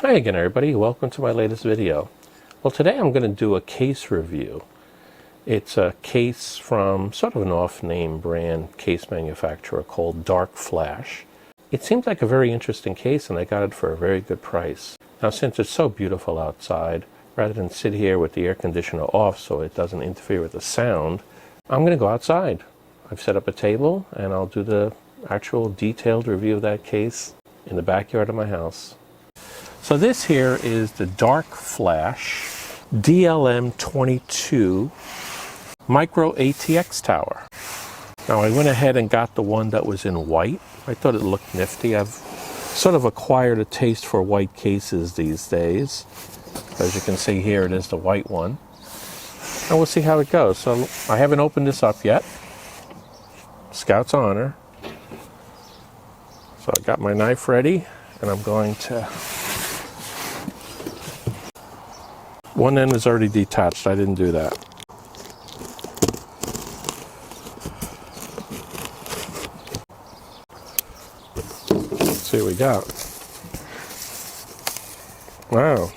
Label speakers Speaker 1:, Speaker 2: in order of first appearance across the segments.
Speaker 1: Hi again everybody, welcome to my latest video. Well, today I'm going to do a case review. It's a case from sort of an off-name brand case manufacturer called DARKFLAsh. It seems like a very interesting case and I got it for a very good price. Now, since it's so beautiful outside, rather than sit here with the air conditioner off so it doesn't interfere with the sound, I'm going to go outside. I've set up a table and I'll do the actual detailed review of that case in the backyard of my house. So this here is the DARKFLAsh DLM 22 Micro-ATX tower. Now I went ahead and got the one that was in white. I thought it looked nifty. I've sort of acquired a taste for white cases these days. As you can see here, it is the white one. And we'll see how it goes. So I haven't opened this up yet. Scout's honor. So I got my knife ready and I'm going to... One end is already detached. I didn't do that. Let's see what we got. Wow.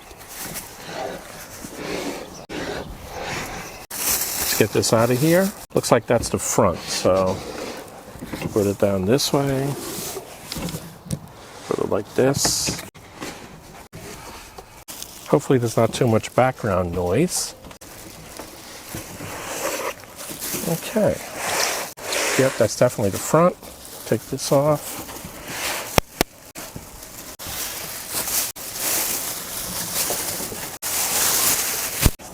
Speaker 1: Let's get this out of here. Looks like that's the front, so put it down this way. Put it like this. Hopefully there's not too much background noise. Okay. Yep, that's definitely the front. Take this off.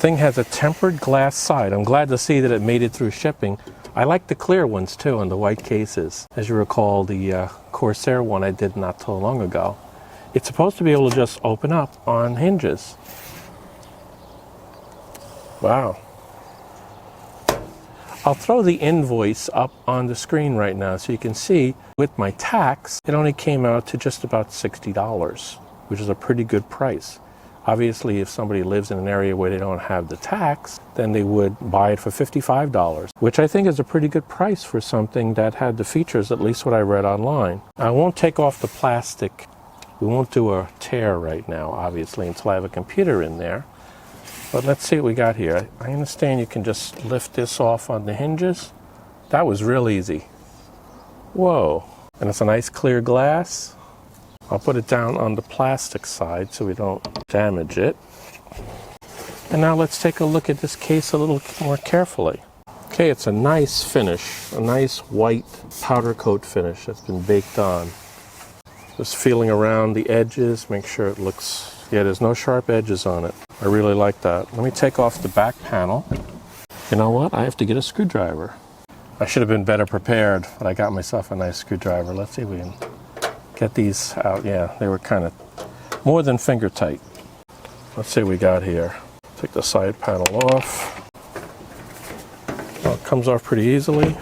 Speaker 1: Thing has a tempered glass side. I'm glad to see that it made it through shipping. I like the clear ones too on the white cases. As you recall, the Corsair one I did not too long ago. It's supposed to be able to just open up on hinges. Wow. I'll throw the invoice up on the screen right now so you can see with my tax, it only came out to just about $60, which is a pretty good price. Obviously, if somebody lives in an area where they don't have the tax, then they would buy it for $55, which I think is a pretty good price for something that had the features, at least what I read online. I won't take off the plastic. We won't do a tear right now, obviously, until I have a computer in there. But let's see what we got here. I understand you can just lift this off on the hinges. That was real easy. Whoa. And it's a nice clear glass. I'll put it down on the plastic side so we don't damage it. And now let's take a look at this case a little more carefully. Okay, it's a nice finish, a nice white powder coat finish that's been baked on. Just feeling around the edges, make sure it looks, yeah, there's no sharp edges on it. I really like that. Let me take off the back panel. You know what? I have to get a screwdriver. I should have been better prepared, but I got myself a nice screwdriver. Let's see if we can get these out. Yeah, they were kind of more than finger tight. Let's see what we got here. Take the side panel off. Well, it comes off pretty easily.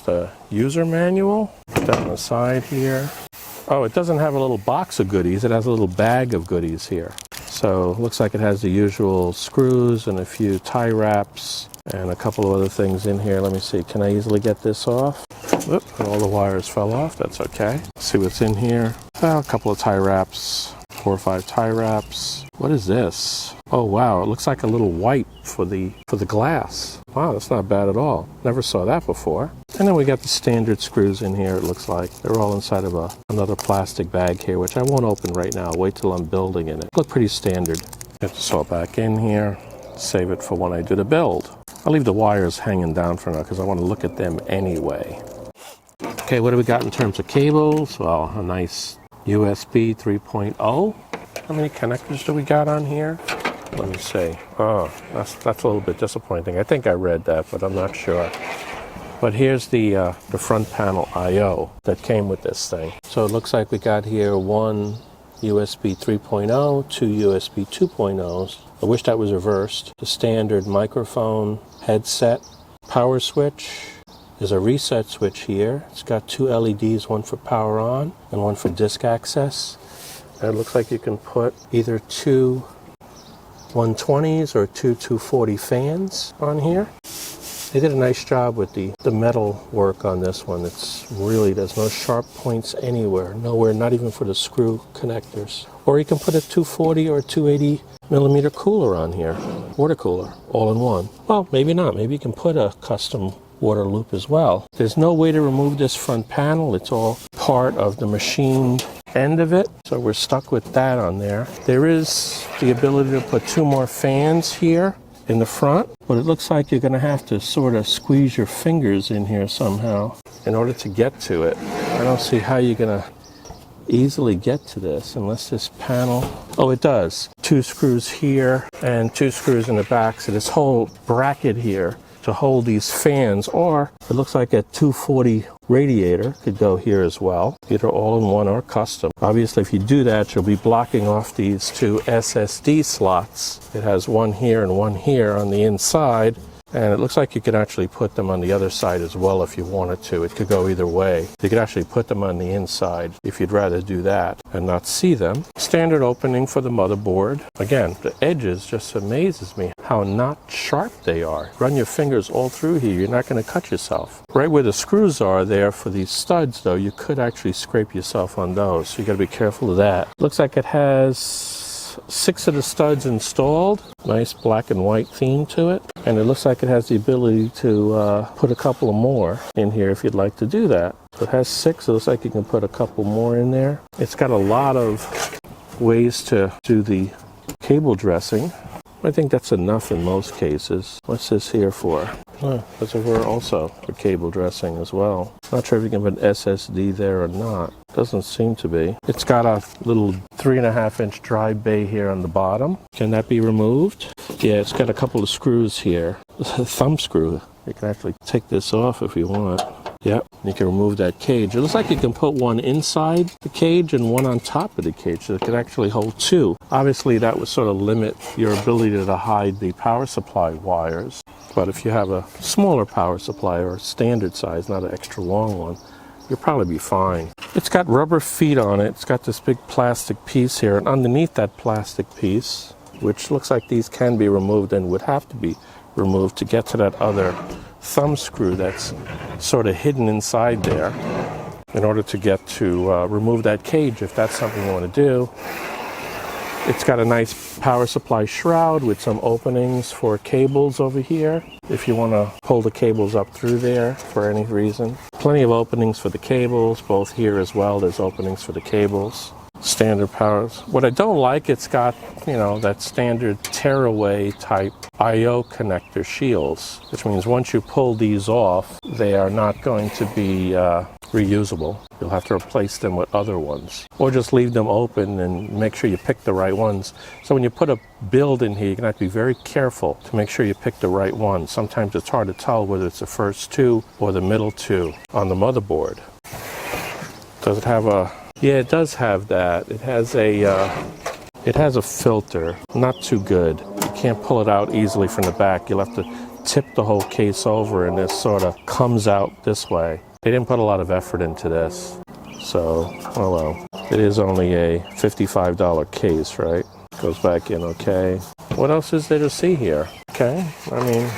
Speaker 1: The user manual. Put that on the side here. Oh, it doesn't have a little box of goodies. It has a little bag of goodies here. So looks like it has the usual screws and a few tie wraps and a couple of other things in here. Let me see. Can I easily get this off? Oop, and all the wires fell off. That's okay. Let's see what's in here. Oh, a couple of tie wraps. 4 or 5 tie wraps. What is this? Oh wow, it looks like a little wipe for the glass. Wow, that's not bad at all. Never saw that before. And then we got the standard screws in here, it looks like. They're all inside of another plastic bag here, which I won't open right now. Wait till I'm building in it. Look pretty standard. Get this all back in here. Save it for when I do the build. I'll leave the wires hanging down for now because I want to look at them anyway. Okay, what do we got in terms of cables? Well, a nice USB 3.0. How many connectors do we got on here? Let me see. Oh, that's a little bit disappointing. I think I read that, but I'm not sure. But here's the front panel I/O that came with this thing. So it looks like we got here one USB 3.0, two USB 2.0s. I wish that was reversed. The standard microphone headset, power switch. There's a reset switch here. It's got 2 LEDs, one for power on and one for disk access. And it looks like you can put either 2 120s or 2 240 fans on here. They did a nice job with the metal work on this one. It's really, there's no sharp points anywhere, nowhere, not even for the screw connectors. Or you can put a 240 or 280 millimeter cooler on here, water cooler, all in one. Well, maybe not. Maybe you can put a custom water loop as well. There's no way to remove this front panel. It's all part of the machined end of it, so we're stuck with that on there. There is the ability to put 2 more fans here in the front, but it looks like you're going to have to sort of squeeze your fingers in here somehow in order to get to it. I don't see how you're going to easily get to this unless this panel, oh, it does. 2 screws here and 2 screws in the back, so this whole bracket here to hold these fans, or it looks like a 240 radiator could go here as well, either all-in-one or custom. Obviously, if you do that, you'll be blocking off these 2 SSD slots. It has one here and one here on the inside, and it looks like you could actually put them on the other side as well if you wanted to. It could go either way. You could actually put them on the inside if you'd rather do that and not see them. Standard opening for the motherboard. Again, the edges just amazes me how not sharp they are. Run your fingers all through here, you're not going to cut yourself. Right where the screws are there for these studs though, you could actually scrape yourself on those, so you got to be careful of that. Looks like it has 6 of the studs installed. Nice black and white theme to it. And it looks like it has the ability to put a couple of more in here if you'd like to do that. So it has 6, so it looks like you can put a couple more in there. It's got a lot of ways to do the cable dressing. I think that's enough in most cases. What's this here for? Oh, that's over also for cable dressing as well. Not sure if you can put an SSD there or not. Doesn't seem to be. It's got a little 3.5-inch dry bay here on the bottom. Can that be removed? Yeah, it's got a couple of screws here. A thumb screw. You can actually take this off if you want. Yep, you can remove that cage. It looks like you can put one inside the cage and one on top of the cage, so it could actually hold 2. Obviously, that would sort of limit your ability to hide the power supply wires. But if you have a smaller power supply or standard size, not an extra long one, you'll probably be fine. It's got rubber feet on it. It's got this big plastic piece here, and underneath that plastic piece, which looks like these can be removed and would have to be removed to get to that other thumb screw that's sort of hidden inside there in order to get to remove that cage if that's something you want to do. It's got a nice power supply shroud with some openings for cables over here if you want to pull the cables up through there for any reason. Plenty of openings for the cables, both here as well. There's openings for the cables. Standard powers. What I don't like, it's got, you know, that standard tearaway type I/O connector shields, which means once you pull these off, they are not going to be reusable. You'll have to replace them with other ones, or just leave them open and make sure you pick the right ones. So when you put a build in here, you're going to have to be very careful to make sure you pick the right one. Sometimes it's hard to tell whether it's the first 2 or the middle 2 on the motherboard. Does it have a... Yeah, it does have that. It has a filter, not too good. You can't pull it out easily from the back. You'll have to tip the whole case over and this sort of comes out this way. They didn't put a lot of effort into this. So, oh well. It is only a $55 case, right? Goes back in okay. What else is there to see here? Okay, I mean,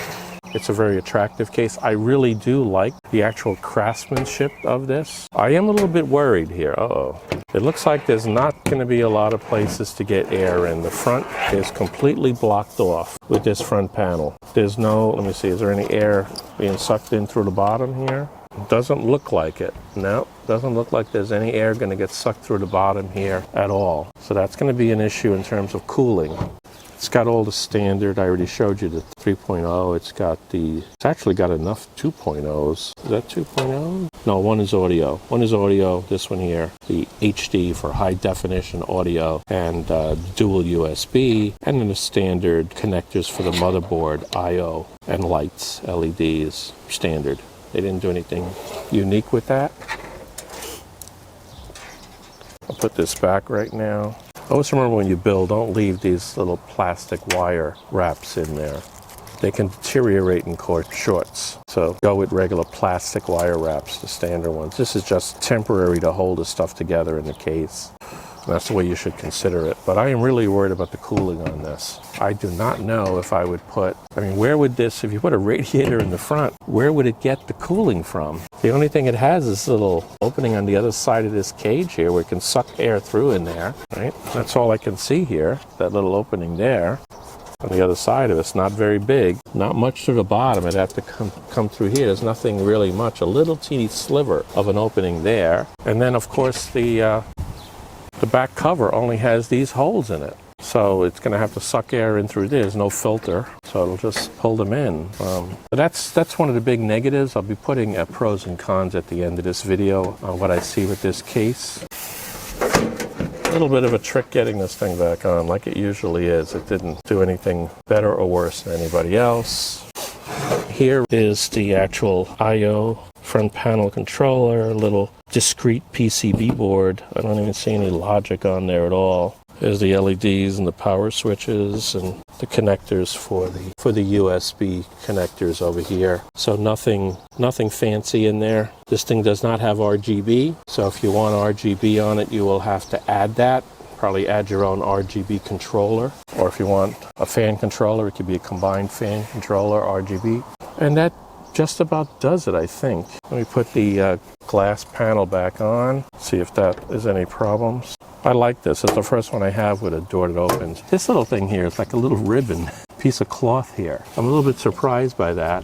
Speaker 1: it's a very attractive case. I really do like the actual craftsmanship of this. I am a little bit worried here. Uh-oh. It looks like there's not going to be a lot of places to get air in. The front is completely blocked off with this front panel. There's no, let me see, is there any air being sucked in through the bottom here? Doesn't look like it. No, doesn't look like there's any air going to get sucked through the bottom here at all. So that's going to be an issue in terms of cooling. It's got all the standard. I already showed you the 3.0. It's actually got enough 2.0s. Is that 2.0? No, one is audio. One is audio, this one here, the HD for high definition audio, and dual USB, and then the standard connectors for the motherboard, I/O, and lights, LEDs, standard. They didn't do anything unique with that. I'll put this back right now. Always remember when you build, don't leave these little plastic wire wraps in there. They can deteriorate and cause shorts. So go with regular plastic wire wraps, the standard ones. This is just temporary to hold the stuff together in the case. That's the way you should consider it. But I am really worried about the cooling on this. I do not know if I would put, where would this, if you put a radiator in the front, where would it get the cooling from? The only thing it has is this little opening on the other side of this cage here where it can suck air through in there, right? That's all I can see here, that little opening there. On the other side of it's not very big, not much to the bottom. It'd have to come through here. There's nothing really much, a little teeny sliver of an opening there. And then of course the back cover only has these holes in it. So it's going to have to suck air in through there. There's no filter, so it'll just pull them in. But that's one of the big negatives. I'll be putting pros and cons at the end of this video on what I see with this case. A little bit of a trick getting this thing back on, like it usually is. It didn't do anything better or worse than anybody else. Here is the actual I/O front panel controller, a little discrete PCB board. I don't even see any logic on there at all. There's the LEDs and the power switches and the connectors for the USB connectors over here. So nothing fancy in there. This thing does not have RGB. So if you want RGB on it, you will have to add that. Probably add your own RGB controller. Or if you want a fan controller, it could be a combined fan controller, RGB. And that just about does it, I think. Let me put the glass panel back on, see if that is any problems. I like this. It's the first one I have with a door that opens. This little thing here is like a little ribbon, piece of cloth here. I'm a little bit surprised by that.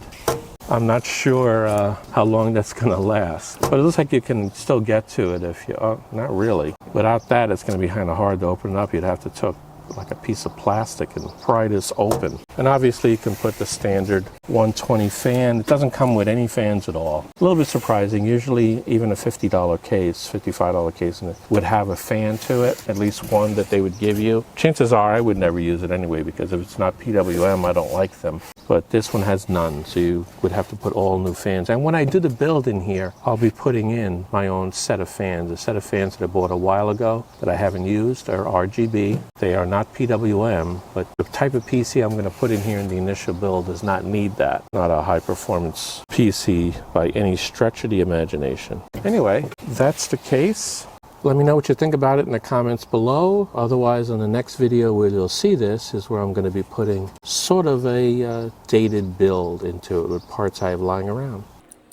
Speaker 1: I'm not sure how long that's going to last. But it looks like you can still get to it if you, not really. Without that, it's going to be kind of hard to open it up. You'd have to take like a piece of plastic and pry this open. And obviously you can put the standard 120 fan. It doesn't come with any fans at all. A little bit surprising. Usually even a $50 case, $55 case would have a fan to it, at least one that they would give you. Chances are I would never use it anyway because if it's not PWM, I don't like them. But this one has none, so you would have to put all new fans. And when I do the build in here, I'll be putting in my own set of fans. A set of fans that I bought a while ago that I haven't used are RGB. They are not PWM, but the type of PC I'm going to put in here in the initial build does not need that. Not a high-performance PC by any stretch of the imagination. Anyway, that's the case. Let me know what you think about it in the comments below. Otherwise, on the next video where you'll see this is where I'm going to be putting sort of a dated build into it with parts I have lying around.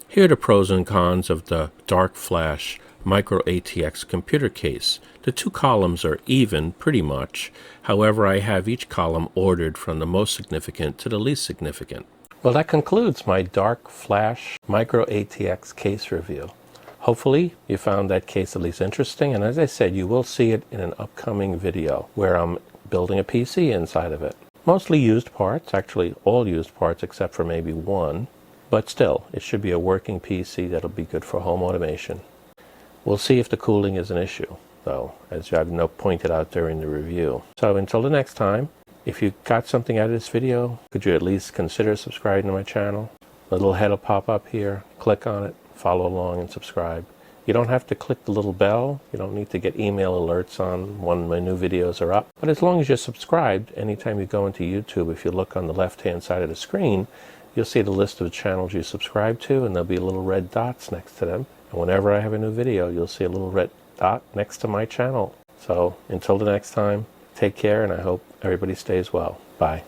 Speaker 1: Here are the pros and cons of the DARKFLASH Micro-ATX computer case. The two columns are even, pretty much. However, I have each column ordered from the most significant to the least significant. Well, that concludes my DARKFLASH Micro-ATX case review. Hopefully you found that case at least interesting, and as I said, you will see it in an upcoming video where I'm building a PC inside of it. Mostly used parts, actually all used parts except for maybe one, but still, it should be a working PC that'll be good for home automation. We'll see if the cooling is an issue, though, as I've pointed out during the review. So until the next time, if you got something out of this video, could you at least consider subscribing to my channel? A little head will pop up here, click on it, follow along and subscribe. You don't have to click the little bell. You don't need to get email alerts on when my new videos are up. But as long as you're subscribed, anytime you go into YouTube, if you look on the left-hand side of the screen, you'll see the list of the channels you subscribe to, and there'll be little red dots next to them. And whenever I have a new video, you'll see a little red dot next to my channel. So until the next time, take care, and I hope everybody stays well. Bye.